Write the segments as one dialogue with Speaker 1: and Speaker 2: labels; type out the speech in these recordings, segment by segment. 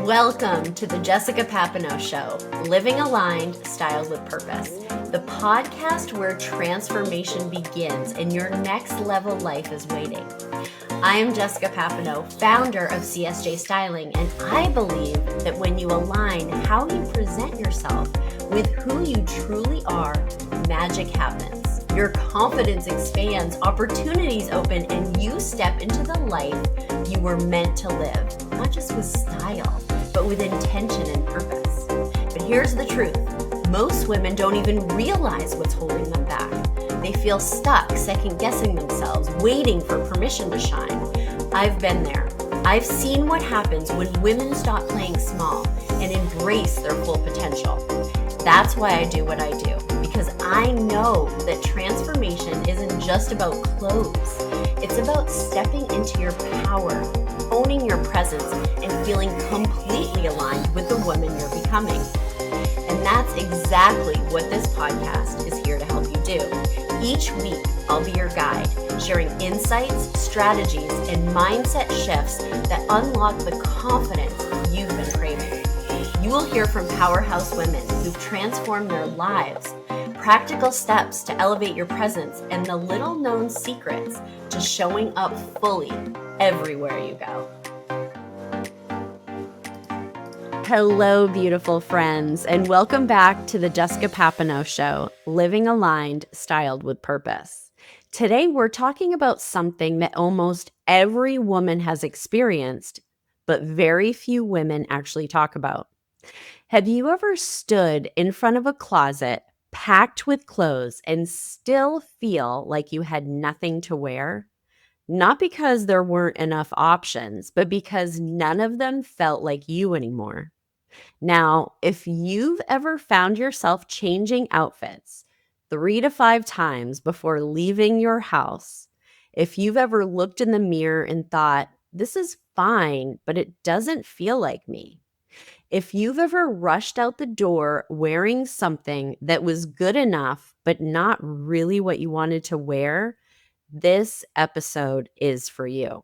Speaker 1: Welcome to the Jessica Papineau Show, Living Aligned, Styled with Purpose, the podcast where transformation begins and your next level life is waiting. I am Jessica Papineau, founder of CSJ Styling, and I believe that when you align how you present yourself with who you truly are, magic happens. Your confidence expands, opportunities open, and you step into the life you were meant to live, not just with style, but with intention and purpose. But here's the truth. Most women don't even realize what's holding them back. They feel stuck, second-guessing themselves, waiting for permission to shine. I've been there. I've seen what happens when women stop playing small and embrace their full potential. That's why I do what I do, because I know that transformation isn't just about clothes. It's about stepping into your power, owning your presence, and feeling completely aligned with the woman you're becoming. And that's exactly what this podcast is here to help you do. Each week, I'll be your guide, sharing insights, strategies, and mindset shifts that unlock the confidence you've been craving. You will hear from powerhouse women who've transformed their lives, practical steps to elevate your presence, and the little-known secrets to showing up fully everywhere you go. Hello, beautiful friends, and welcome back to the Jessica Papineau Show, Living Aligned, Styled with Purpose. Today, we're talking about something that almost every woman has experienced, but very few women actually talk about. Have you ever stood in front of a closet packed with clothes and still feel like you had nothing to wear? Not because there weren't enough options, but because none of them felt like you anymore. Now, if you've ever found yourself changing outfits 3 to 5 times before leaving your house, if you've ever looked in the mirror and thought, this is fine, but it doesn't feel like me. If you've ever rushed out the door wearing something that was good enough, but not really what you wanted to wear, this episode is for you.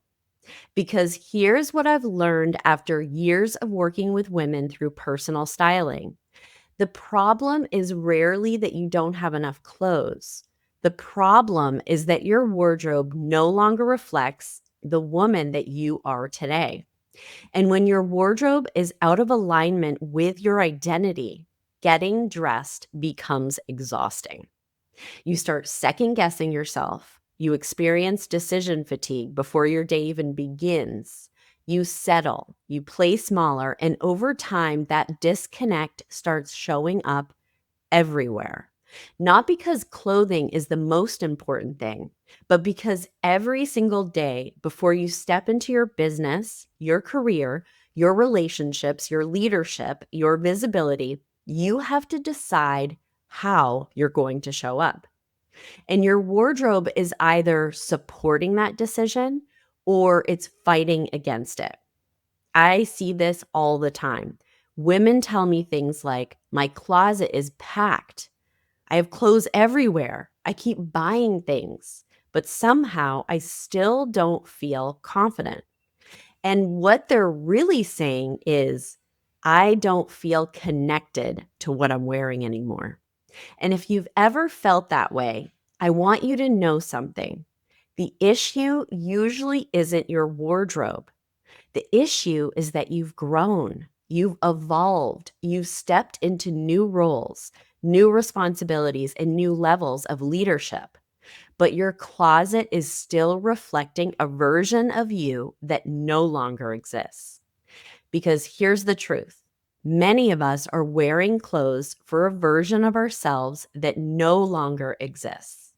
Speaker 1: Because here's what I've learned after years of working with women through personal styling. The problem is rarely that you don't have enough clothes. The problem is that your wardrobe no longer reflects the woman that you are today. And when your wardrobe is out of alignment with your identity, getting dressed becomes exhausting. You start second-guessing yourself. You experience decision fatigue before your day even begins. You settle, you play smaller, and over time, that disconnect starts showing up everywhere. Not because clothing is the most important thing, but because every single day before you step into your business, your career, your relationships, your leadership, your visibility, you have to decide how you're going to show up. And your wardrobe is either supporting that decision or it's fighting against it. I see this all the time. Women tell me things like, my closet is packed. I have clothes everywhere. I keep buying things, but somehow I still don't feel confident. And what they're really saying is, I don't feel connected to what I'm wearing anymore. And if you've ever felt that way, I want you to know something. The issue usually isn't your wardrobe. The issue is that you've grown, you've evolved, you've stepped into new roles, new responsibilities, and new levels of leadership. But your closet is still reflecting a version of you that no longer exists. Because here's the truth. Many of us are wearing clothes for a version of ourselves that no longer exists.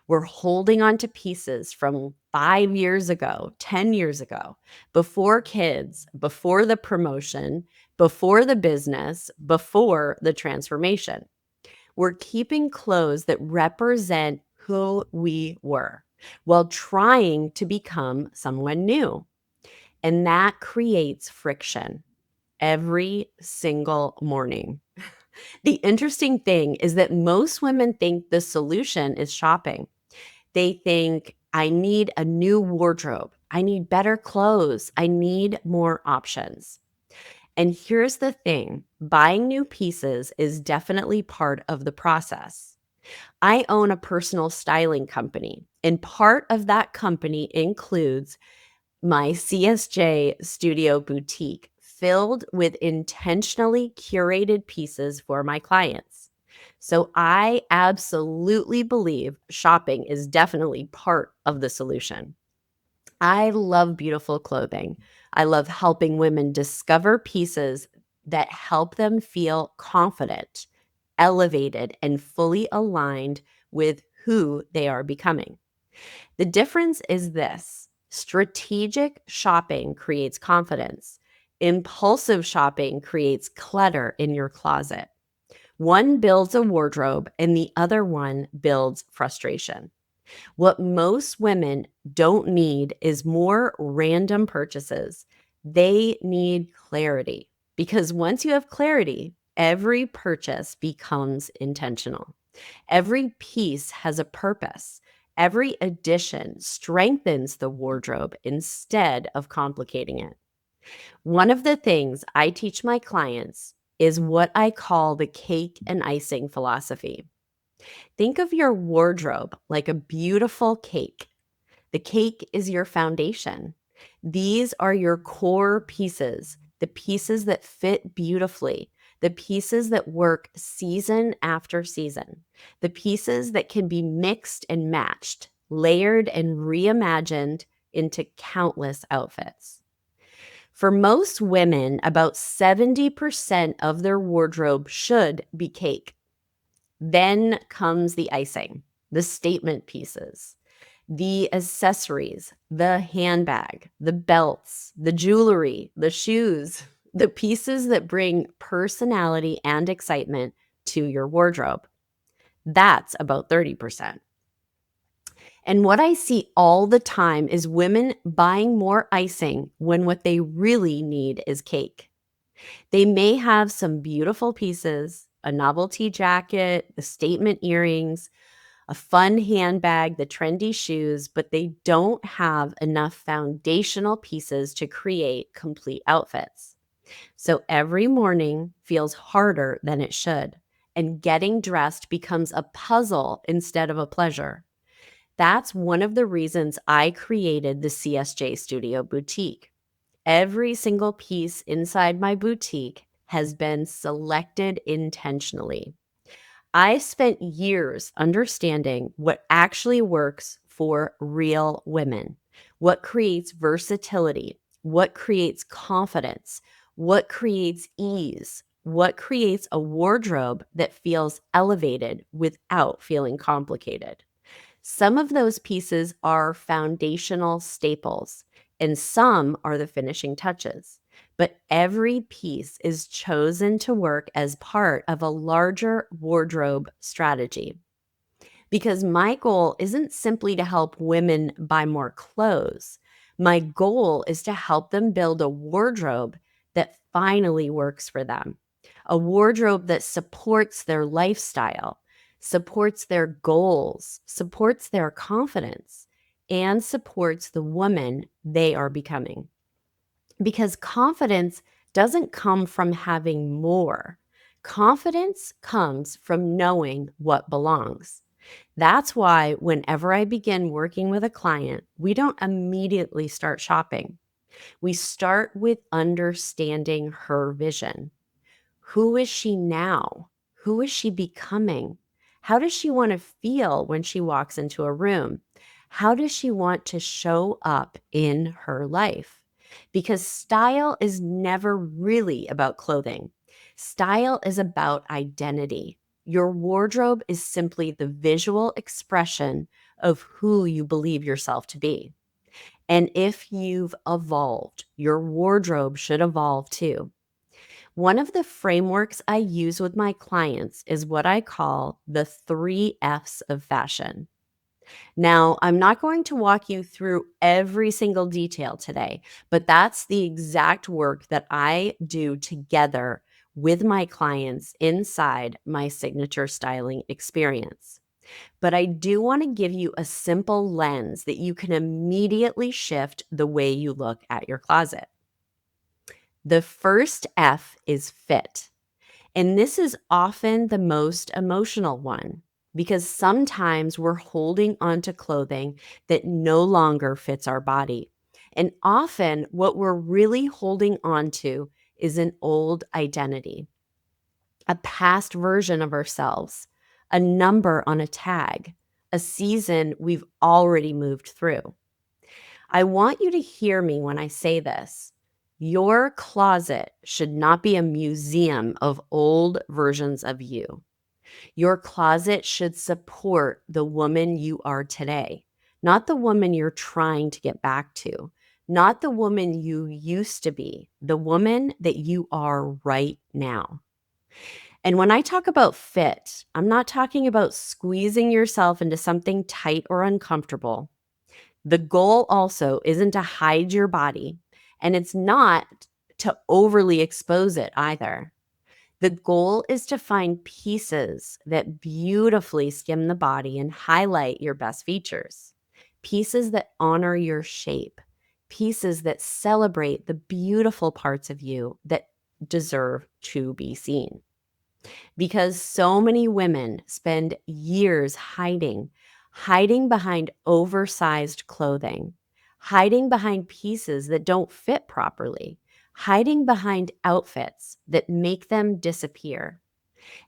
Speaker 1: We're holding on to pieces from 5 years ago, 10 years ago, before kids, before the promotion, before the business, before the transformation. We're keeping clothes that represent who we were while trying to become someone new. And that creates friction every single morning. The interesting thing is that most women think the solution is shopping. They think, I need a new wardrobe. I need better clothes. I need more options. And here's the thing, buying new pieces is definitely part of the process. I own a personal styling company, and part of that company includes my CSJ Studio Boutique filled with intentionally curated pieces for my clients. So I absolutely believe shopping is definitely part of the solution. I love beautiful clothing. I love helping women discover pieces that help them feel confident, elevated, and fully aligned with who they are becoming. The difference is this: strategic shopping creates confidence, impulsive shopping creates clutter in your closet. One builds a wardrobe, and the other one builds frustration. What most women don't need is more random purchases. They need clarity, because once you have clarity, every purchase becomes intentional. Every piece has a purpose. Every addition strengthens the wardrobe instead of complicating it. One of the things I teach my clients is what I call the cake and icing philosophy. Think of your wardrobe like a beautiful cake. The cake is your foundation. These are your core pieces, the pieces that fit beautifully, the pieces that work season after season, the pieces that can be mixed and matched, layered and reimagined into countless outfits. For most women, about 70% of their wardrobe should be cake. Then comes the icing, the statement pieces, the accessories, the handbag, the belts, the jewelry, the shoes, the pieces that bring personality and excitement to your wardrobe. That's about 30%. And what I see all the time is women buying more icing when what they really need is cake. They may have some beautiful pieces, a novelty jacket, the statement earrings, a fun handbag, the trendy shoes, but they don't have enough foundational pieces to create complete outfits. So every morning feels harder than it should, and getting dressed becomes a puzzle instead of a pleasure. That's one of the reasons I created the CSJ Studio Boutique. Every single piece inside my boutique has been selected intentionally. I spent years understanding what actually works for real women, what creates versatility, what creates confidence, what creates ease, what creates a wardrobe that feels elevated without feeling complicated. Some of those pieces are foundational staples, and some are the finishing touches. But every piece is chosen to work as part of a larger wardrobe strategy. Because my goal isn't simply to help women buy more clothes. My goal is to help them build a wardrobe that finally works for them, a wardrobe that supports their lifestyle, supports their goals, supports their confidence, and supports the woman they are becoming. Because confidence doesn't come from having more. Confidence comes from knowing what belongs. That's why whenever I begin working with a client, we don't immediately start shopping. We start with understanding her vision. Who is she now? Who is she becoming? How does she want to feel when she walks into a room? How does she want to show up in her life? Because style is never really about clothing. Style is about identity. Your wardrobe is simply the visual expression of who you believe yourself to be. And if you've evolved, your wardrobe should evolve too. One of the frameworks I use with my clients is what I call the 3 F's of fashion. Now, I'm not going to walk you through every single detail today, but that's the exact work that I do together with my clients inside my signature styling experience. But I do want to give you a simple lens that you can immediately shift the way you look at your closet. The first F is fit. And this is often the most emotional one because sometimes we're holding onto clothing that no longer fits our body. And often what we're really holding onto is an old identity, a past version of ourselves, a number on a tag, a season we've already moved through. I want you to hear me when I say this. Your closet should not be a museum of old versions of you. Your closet should support the woman you are today, not the woman you're trying to get back to, not the woman you used to be, the woman that you are right now. And when I talk about fit, I'm not talking about squeezing yourself into something tight or uncomfortable. The goal also isn't to hide your body, and it's not to overly expose it either. The goal is to find pieces that beautifully skim the body and highlight your best features, pieces that honor your shape, pieces that celebrate the beautiful parts of you that deserve to be seen. Because so many women spend years hiding behind oversized clothing, hiding behind pieces that don't fit properly, hiding behind outfits that make them disappear.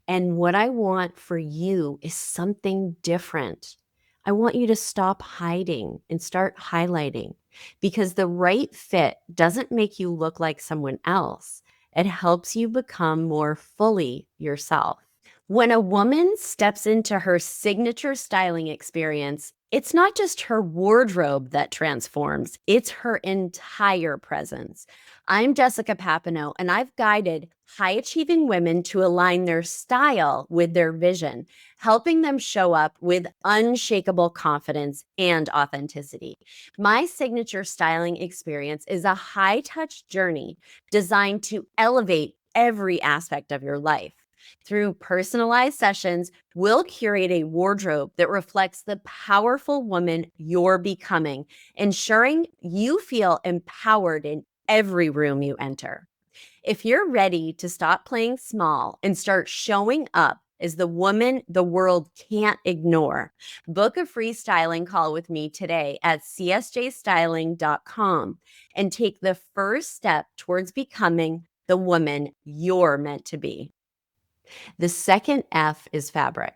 Speaker 1: And what I want for you is something different. I want you to stop hiding and start highlighting because the right fit doesn't make you look like someone else. It helps you become more fully yourself. When a woman steps into her signature styling experience, it's not just her wardrobe that transforms, it's her entire presence. I'm Jessica Papineau, and I've guided high achieving women to align their style with their vision, helping them show up with unshakable confidence and authenticity. My signature styling experience is a high touch journey designed to elevate every aspect of your life. Through personalized sessions, we'll curate a wardrobe that reflects the powerful woman you're becoming, ensuring you feel empowered in every room you enter. If you're ready to stop playing small and start showing up as the woman the world can't ignore, book a free styling call with me today at csjstyling.com and take the first step towards becoming the woman you're meant to be. The second F is fabric.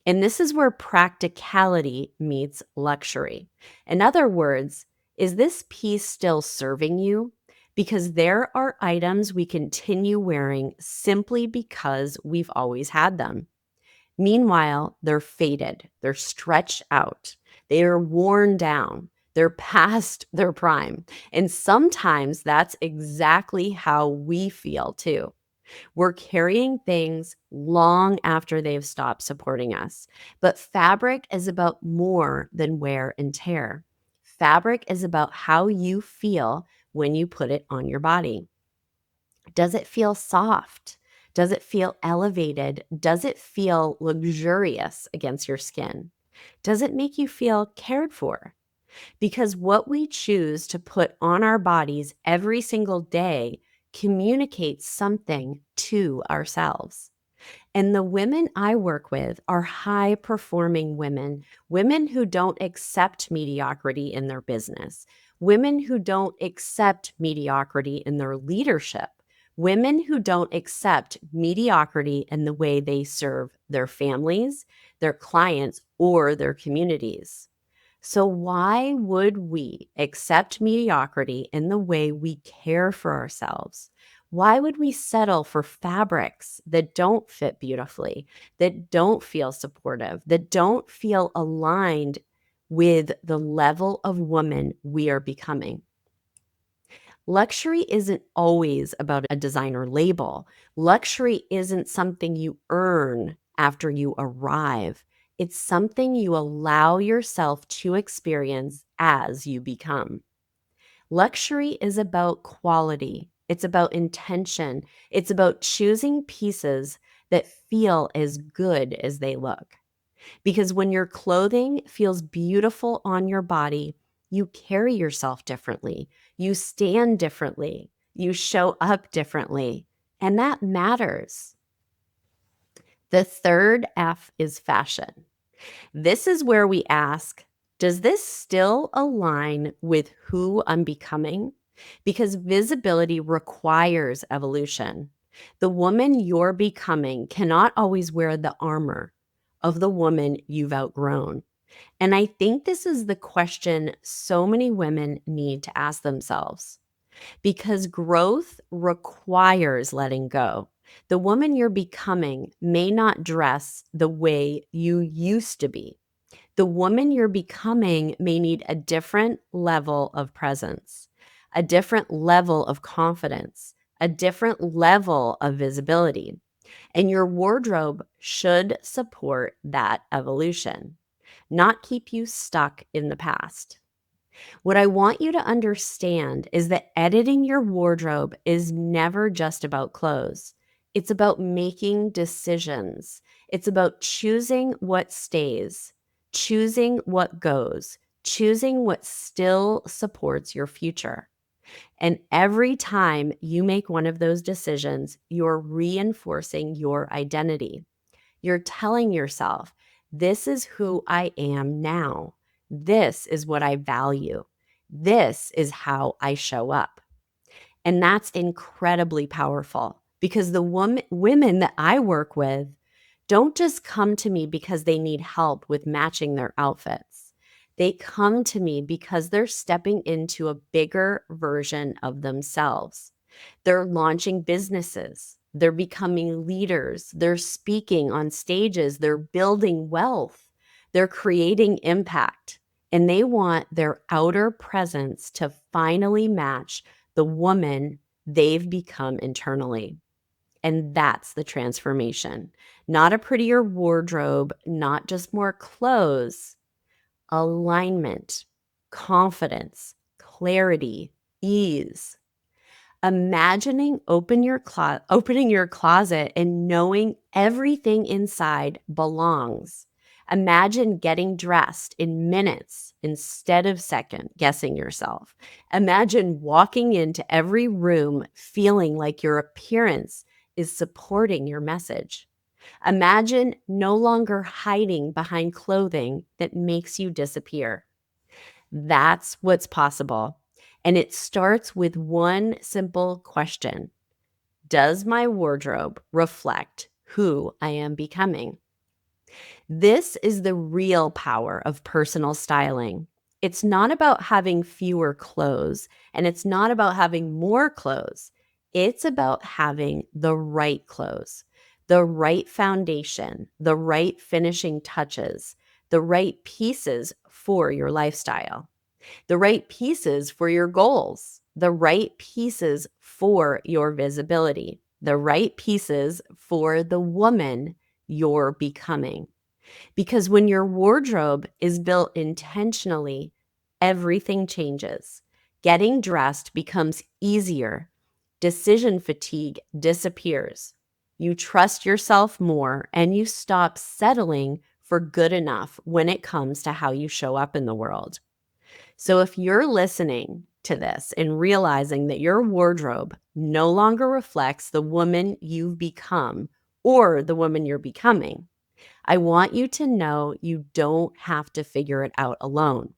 Speaker 1: And this is where practicality meets luxury. In other words, is this piece still serving you? Because there are items we continue wearing simply because we've always had them. Meanwhile, they're faded, they're stretched out, they are worn down, they're past their prime. And sometimes that's exactly how we feel too. We're carrying things long after they've stopped supporting us. But fabric is about more than wear and tear. Fabric is about how you feel when you put it on your body. Does it feel soft? Does it feel elevated? Does it feel luxurious against your skin? Does it make you feel cared for? Because what we choose to put on our bodies every single day communicates something to ourselves. And the women I work with are high performing women, women who don't accept mediocrity in their business, women who don't accept mediocrity in their leadership, women who don't accept mediocrity in the way they serve their families, their clients, or their communities. So, why would we accept mediocrity in the way we care for ourselves? Why would we settle for fabrics that don't fit beautifully, that don't feel supportive, that don't feel aligned with the level of woman we are becoming? Luxury isn't always about a designer label. Luxury isn't something you earn after you arrive. It's something you allow yourself to experience as you become. Luxury is about quality. It's about intention. It's about choosing pieces that feel as good as they look. Because when your clothing feels beautiful on your body, you carry yourself differently. You stand differently. You show up differently, and that matters. The third F is fashion. This is where we ask, does this still align with who I'm becoming? Because visibility requires evolution. The woman you're becoming cannot always wear the armor of the woman you've outgrown. And I think this is the question so many women need to ask themselves because growth requires letting go. The woman you're becoming may not dress the way you used to be. The woman you're becoming may need a different level of presence, a different level of confidence, a different level of visibility. And your wardrobe should support that evolution, not keep you stuck in the past. What I want you to understand is that editing your wardrobe is never just about clothes. It's about making decisions. It's about choosing what stays, choosing what goes, choosing what still supports your future. And every time you make one of those decisions, you're reinforcing your identity. You're telling yourself, this is who I am now. This is what I value. This is how I show up. And that's incredibly powerful because the women that I work with don't just come to me because they need help with matching their outfits. They come to me because they're stepping into a bigger version of themselves. They're launching businesses. They're becoming leaders. They're speaking on stages. They're building wealth. They're creating impact. And they want their outer presence to finally match the woman they've become internally. And that's the transformation. Not a prettier wardrobe, not just more clothes, alignment, confidence, clarity, ease. Imagining opening your closet and knowing everything inside belongs. Imagine getting dressed in minutes instead of second guessing yourself. Imagine walking into every room feeling like your appearance is supporting your message. Imagine no longer hiding behind clothing that makes you disappear. That's what's possible. And it starts with one simple question. Does my wardrobe reflect who I am becoming? This is the real power of personal styling. It's not about having fewer clothes and it's not about having more clothes. It's about having the right clothes, the right foundation, the right finishing touches, the right pieces for your lifestyle, the right pieces for your goals, the right pieces for your visibility, the right pieces for the woman you're becoming. Because when your wardrobe is built intentionally, everything changes. Getting dressed becomes easier. Decision fatigue disappears. You trust yourself more and you stop settling for good enough when it comes to how you show up in the world. So if you're listening to this and realizing that your wardrobe no longer reflects the woman you've become or the woman you're becoming, I want you to know you don't have to figure it out alone.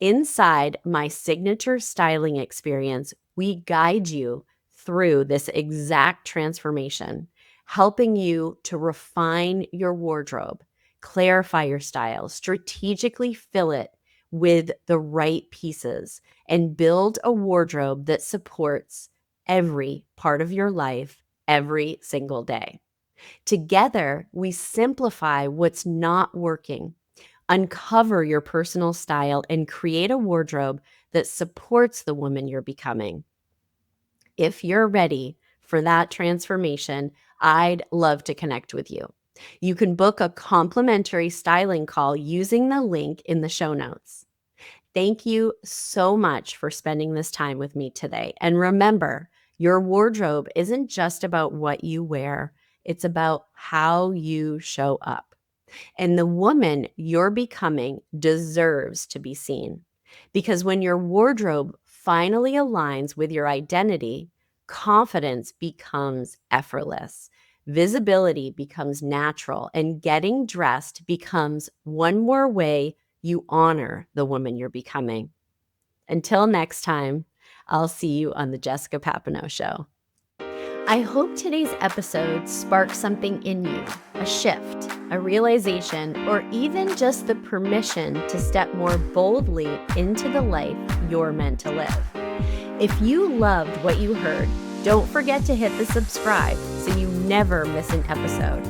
Speaker 1: Inside my signature styling experience, we guide you through this exact transformation, helping you to refine your wardrobe, clarify your style, strategically fill it with the right pieces, and build a wardrobe that supports every part of your life every single day. Together, we simplify what's not working, uncover your personal style, and create a wardrobe that supports the woman you're becoming. If you're ready for that transformation, I'd love to connect with you. You can book a complimentary styling call using the link in the show notes. Thank you so much for spending this time with me today. And remember, your wardrobe isn't just about what you wear, it's about how you show up. And the woman you're becoming deserves to be seen. Because when your wardrobe finally aligns with your identity, confidence becomes effortless, visibility becomes natural, and getting dressed becomes one more way you honor the woman you're becoming. Until next time, I'll see you on the Jessica Papineau Show. I hope today's episode sparked something in you, a shift, a realization, or even just the permission to step more boldly into the life you're meant to live. If you loved what you heard, don't forget to hit the subscribe so you never miss an episode.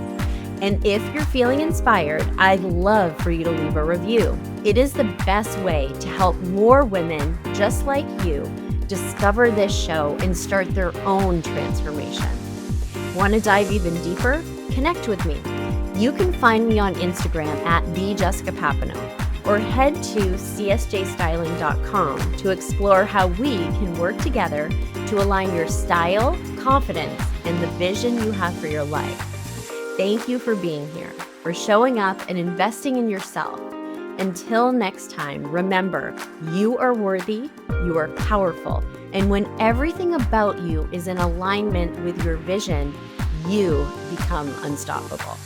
Speaker 1: And if you're feeling inspired, I'd love for you to leave a review. It is the best way to help more women just like you discover this show and start their own transformation. Want to dive even deeper? Connect with me. You can find me on Instagram at @thejessicapapineau or head to csjstyling.com to explore how we can work together to align your style, confidence, and the vision you have for your life. Thank you for being here, for showing up and investing in yourself. Until next time, remember, you are worthy, you are powerful, and when everything about you is in alignment with your vision, you become unstoppable.